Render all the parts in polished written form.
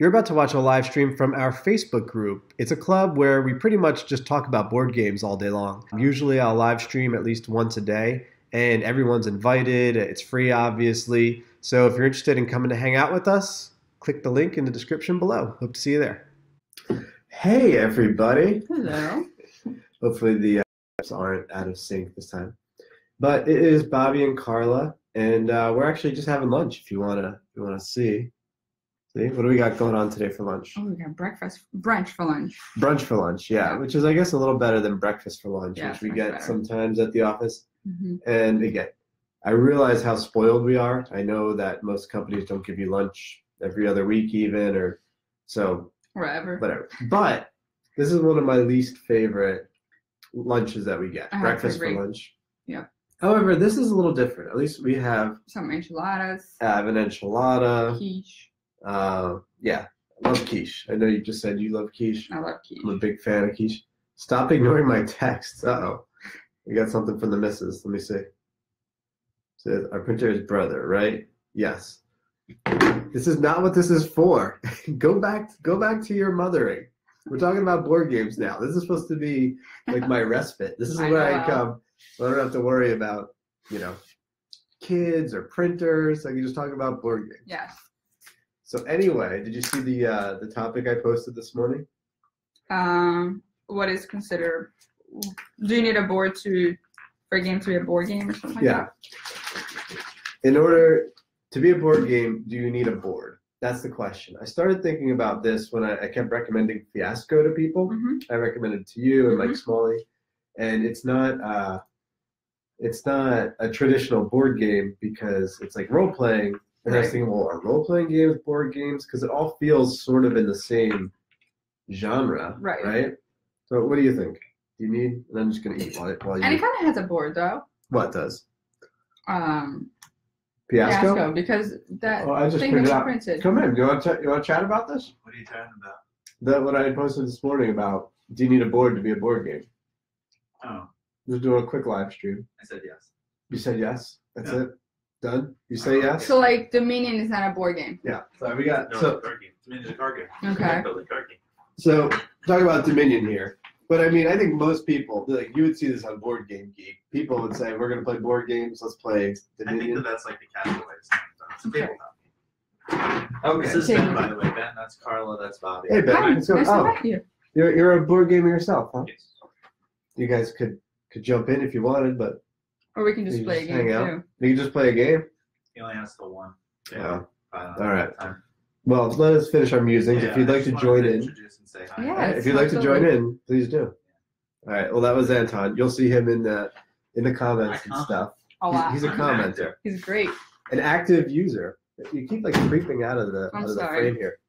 You're about to watch a live stream from our Facebook group. It's a club where we pretty much just talk about board games all day long. Usually I'll live stream at least once a day, and everyone's invited. It's free, obviously. So if you're interested in coming to hang out with us, click the link in the description below. Hope to see you there. Hey, everybody. Hello. Hopefully the apps aren't out of sync this time. But it is Bobby and Carla, and we're actually just having lunch if you wanna see. See, what do we got going on today for lunch? Oh, we got brunch for lunch. Brunch for lunch, yeah, which is, I guess, a little better than breakfast for lunch, Yeah, which we much get better. sometimes at the office. Mm-hmm. And again, I realize how spoiled we are. I know that most companies don't give you lunch every other week even, or so whatever. But this is one of my least favorite lunches that we get, breakfast for lunch. Yeah. However, this is a little different. At least we have Some enchiladas. I have an enchilada. Quiche. Yeah, I love quiche. I know you just said you love quiche. I love quiche. I'm a big fan of quiche. Stop ignoring my texts. Uh-oh. We got something from the missus. Let me see. It says, our printer is brother, right? Yes. This is not what this is for. Go back to your mothering. We're talking about board games now. This is supposed to be like my respite. This is where I come. So I don't have to worry about, kids or printers. I can just talk about board games. Yes. So anyway, did you see the topic I posted this morning? What is considered? Do you need a board for a game to be a board game or something like that? In order to be a board game, do you need a board? That's the question. I started thinking about this when I kept recommending Fiasco to people. Mm-hmm. I recommended it to you and Mike Smalley, and it's not a traditional board game because it's like role playing. And I was thinking, well, are role-playing games board games? Because it all feels sort of in the same genre, right? So what do you think? Do you need? And I'm just going to eat while you... And it kind of has a board, though. What does? Fiasco, Fiasco? because that I just thing printed that out. you printed. Come in. You want to chat about this? What are you talking about? That what I posted this morning about, do you need a board to be a board game? Oh. Just doing a quick live stream. I said yes. You said yes? That's Yeah. it? Done? You say yes? So, like, Dominion is not a board game. Yeah. So we got... No, so, it's a card game. Dominion's a card game. Okay. Build a card game. So, talk about Dominion here. But I mean, I think most people, like, you would see this on Board Game Geek. People would say, we're going to play board games, let's play I think Dominion. that's like the casual way to say it. It's a tabletop. Okay. This is Ben, by the way. Ben, that's Carla, that's Bobby. Hey, Ben. Hi, Let's go. nice to Oh, meet you. you're a board gamer yourself, huh? Yes. You guys could jump in if you wanted, but Or we can just you play a just game, hang out. too. You can just play a game? He only has to one. Yeah. All right. Well, let us finish our musings. If you'd like to join in. Introduce and say hi. Yeah. If you'd like to join in, please do. All right. Well, that was Anton. You'll see him in the comments and stuff. A lot. He's a commenter, He's great. an active user. You keep like creeping out of the I'm the sorry. frame here.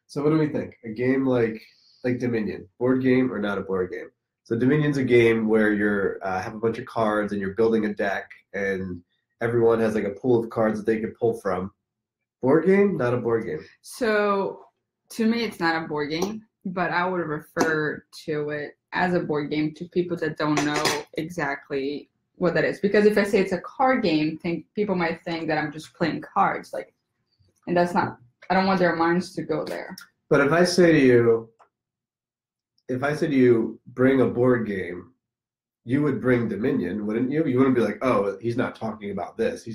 So what do we think? A game like Dominion, board game or not a board game? So Dominion's a game where you're have a bunch of cards and you're building a deck, and everyone has like a pool of cards that they can pull from. Board game, not a board game. So, to me, it's not a board game, but I would refer to it as a board game to people that don't know exactly what that is. Because if I say it's a card game, people might think that I'm just playing cards, and that's not. I don't want their minds to go there. But if I say to you, bring a board game, you would bring Dominion, wouldn't you? You wouldn't be like, oh, he's not talking about this.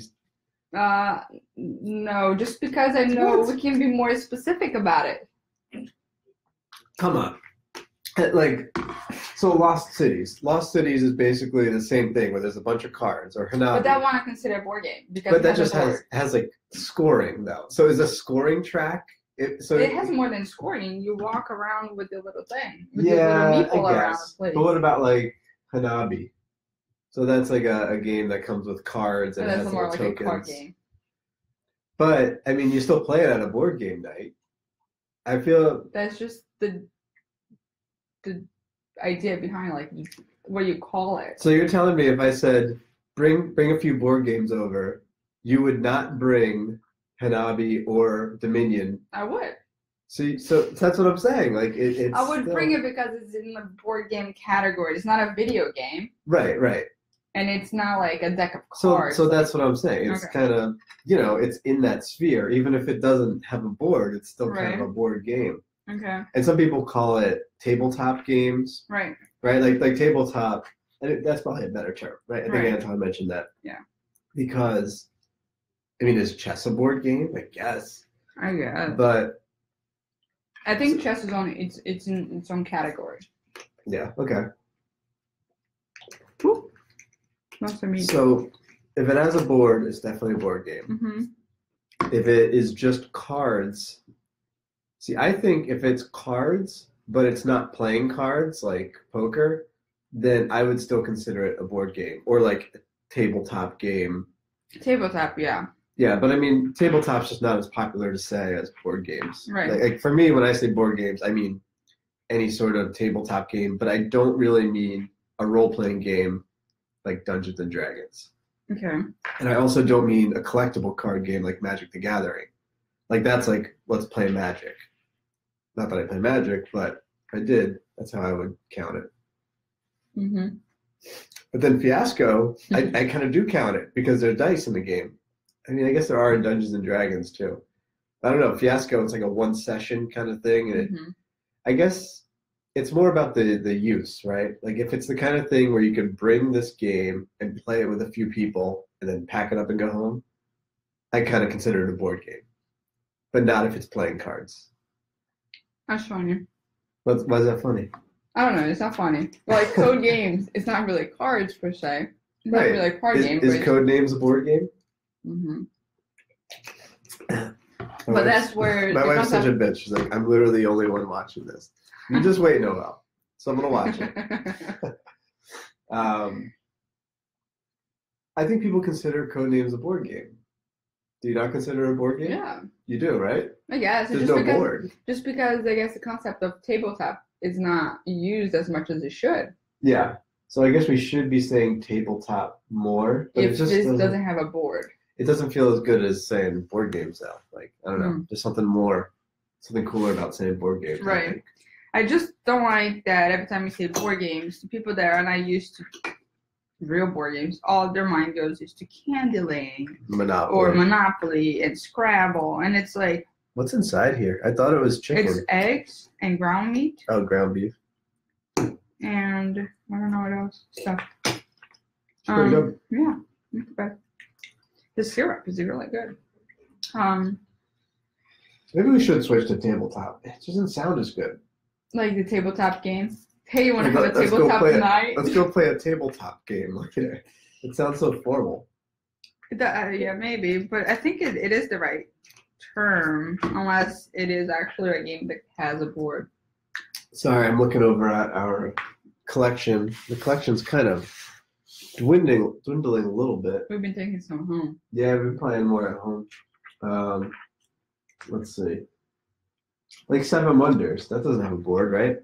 No, just because I know we can be more specific about it. Come on. So Lost Cities. Lost Cities is basically the same thing where there's a bunch of cards or Hanabi. But that one I consider a board game because But that it just has like scoring though. So is a scoring track? It has more than scoring. You walk around with the little thing. With the yeah, little meeple I around guess. the place. But what about like Hanabi? So that's like a game that comes with cards and So has that's more little like tokens. a card game. But I mean, you still play it at a board game night. I feel That's just the idea behind what you call it. so. You're telling me if I said bring a few board games over, you would not bring Hanabi or Dominion. I would. So that's what I'm saying. Like it's. I would bring it because it's in the board game category. It's not a video game. Right. And it's not like a deck of So cards. that's what I'm saying. It's Okay. kind of, it's in that sphere. Even if it doesn't have a board, it's still kind of Right. a board game. Okay. And some people call it tabletop games, Right. right? Like tabletop, and that's probably a better term, right? I think Right. Anton mentioned that. Yeah. Because, I mean, is chess a board game? I guess. I guess. But I think chess is only it's in its own category. yeah, okay. Woo. Nice to meet you. So if it has a board, it's definitely a board game. Mm-hmm. If it is just cards, see, I think if it's cards, but it's not playing cards like poker, then I would still consider it a board game or like a tabletop game. Tabletop, yeah. Yeah, but I mean, tabletop's just not as popular to say as board games. Right. Like for me, when I say board games, I mean any sort of tabletop game, but I don't really mean a role-playing game like Dungeons and Dragons. Okay. And I also don't mean a collectible card game like Magic the Gathering. Like that's like, let's play Magic. Not that I play Magic, but if I did, that's how I would count it. Mm-hmm. But then Fiasco, I kind of do count it because there's dice in the game. I mean, I guess there are in Dungeons and Dragons too. I don't know. Fiasco, it's like a one session kind of thing. And Mm-hmm. I guess it's more about the use, right? Like if it's the kind of thing where you can bring this game and play it with a few people and then pack it up and go home, I kind of consider it a board game. But not if it's playing cards. That's funny. Why is that funny? I don't know. It's not funny. Like code games, it's not really cards per se. It's Right. not really a card game. Is Codenames a board game? Mm-hmm. My But wife's- that's where My the wife's such a concept- bitch. She's like, I'm literally the only one watching this. You just wait, Noel. Someone will watch it. I think people consider Codenames a board game. Do you not consider it a board game? Yeah, You do, right? I guess. There's Just no because, board. Just because I guess the concept of tabletop is not used as much as it should. Yeah. So I guess we should be saying tabletop more. But If it just this doesn't have a board. it doesn't feel as good as saying board games though. Like, I don't know. There's something cooler about saying board games. I Right. think. I just don't like that every time you say board games, the people that are not used to real board games, all their mind goes is to Candyland Monopoly. or Monopoly and Scrabble. And it's like, What's inside here? I thought it was chicken. it's eggs and ground meat Oh, ground beef. and I don't know what else stuff. Pretty good. Yeah, not bad. The syrup is really good. Maybe we should switch to tabletop. It doesn't sound as good. Like the tabletop game. Hey, you want to Like, have a tabletop tonight? Let's go play a tabletop game. Look at it. It sounds so formal. Yeah, maybe, but I think it is the right term, unless it is actually a game that has a board. Sorry, I'm looking over at our collection. The collection's kind of dwindling a little bit. We've been taking some home. Yeah, we've been playing more at home. Let's see. Like Seven Wonders. That doesn't have a board, right?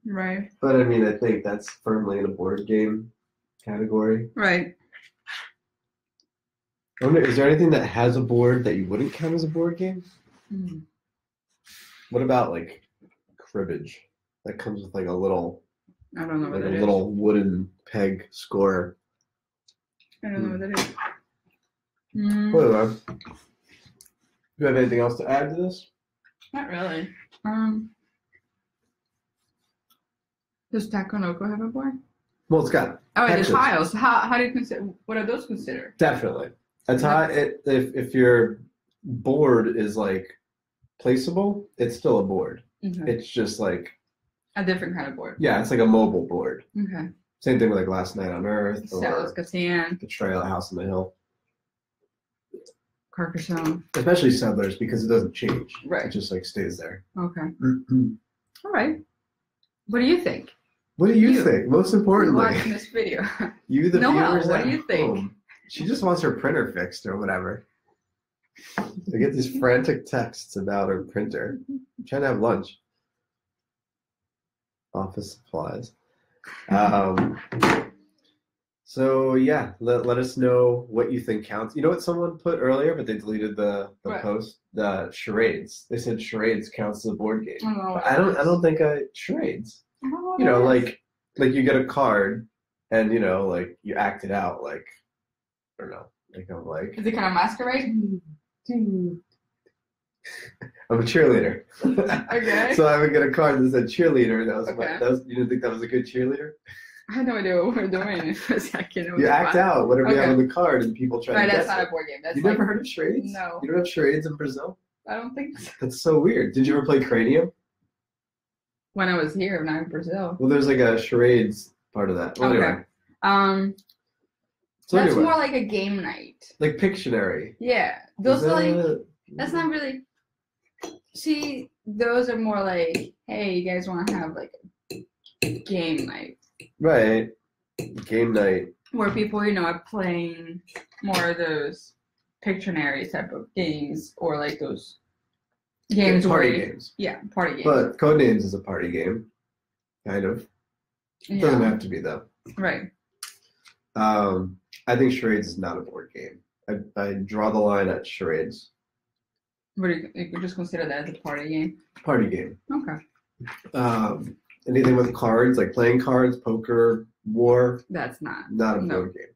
Right. But I mean, I think that's firmly in a board game category. Right. I wonder, is there anything that has a board that you wouldn't count as a board game? Mm. What about like cribbage? That comes with like a little, I don't know what like a that is. little wooden peg scorer. I don't know what that is. Mm, Whatever. Do you have anything else to add to this? not really. Does Taco Noco have a board? Well, it's got Oh, and the Texas. tiles. How do you consider? What are those considered? definitely. That's how if your board is like placeable, it's still a board. Okay. It's just like, A different kind of board. yeah, it's like a mobile board. Okay. Same thing with like Last Night on Earth Settlers or Catan, Betrayal at House on the Hill. Carcassonne. Especially Settlers because it doesn't change. Right. It just like stays there. Okay. All right. What do you think? What do you You. think? Most importantly, Watching this video. you the Noel, viewers what at do you think? home. She just wants her printer fixed or whatever. I get these frantic texts about her printer. I'm trying to have lunch. Office supplies. So yeah, let us know what you think counts. You know what someone put earlier, but they deleted the What? post? The charades. They said charades counts as a board game. I don't know. But I don't think charades. I don't know You know, what it is. like you get a card and you know, like you act it out, like I don't know, like I'm like Is it kind of masquerade? I'm a cheerleader. Okay. So I would get a card that said cheerleader. That was Okay. you didn't think that was a good cheerleader? I had no idea what we're doing for a second. It was You act fun. out whatever you have Okay. on the card, and people try Right, to that's guess not it. a board game. That's You like, never heard of charades? No. You don't have charades in Brazil? I don't think so. That's so weird. Did you ever play Cranium? When I was here, not in Brazil. Well, there's like a charades part of that. Well, Okay. anyway. So That's anyway, more like a game night. like Pictionary. Yeah. Is Those are that like, a- that's not really, see, those are more like, hey, you guys want to have like a game night right. Game night. where people, you know, are playing more of those Pictionary type of games or like those games Party where, games. yeah, party games. But Codenames is a party game. Kind of. It doesn't Yeah, have to be though. right. I think charades is not a board game. I draw the line at charades. What do you could just consider that as a party game? Party game. Okay. Anything with cards, like playing cards, poker, war, That's not. not a No. board game.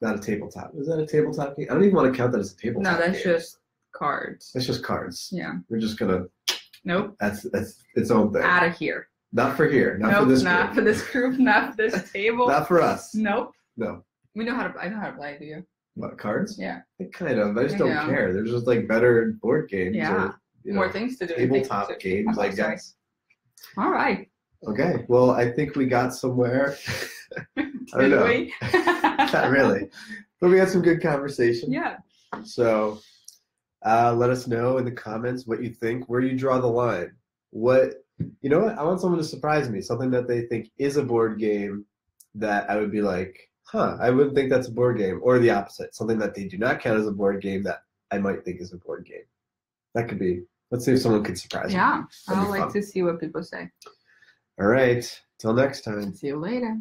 Not a tabletop. Is that a tabletop game? I don't even want to count that as a tabletop No, that's game. just cards. That's just cards. Yeah. We're just gonna. Nope. That's its own thing. Out of here. Not for here. Not Nope. for this Not group. for this group. Not for this table. Not for us. Nope. No. We know how to. I know how to play. Do you? What, cards? Yeah. Kind of. I just don't Yeah. care. There's just like better board games Yeah. or you More know, things to do. tabletop games, I guess. All right. Okay. Well, I think we got somewhere. I don't Did know. we? Not really. But we had some good conversation. Yeah. So let us know in the comments what you think, where you draw the line. What, you know what? I want someone to surprise me, something that they think is a board game that I would be like, huh, I wouldn't think that's a board game. Or the opposite, something that they do not count as a board game that I might think is a board game. That could be, let's see if someone could surprise me. Yeah. That'd I be would like fun. to see what people say. All right. Till next time. See you later.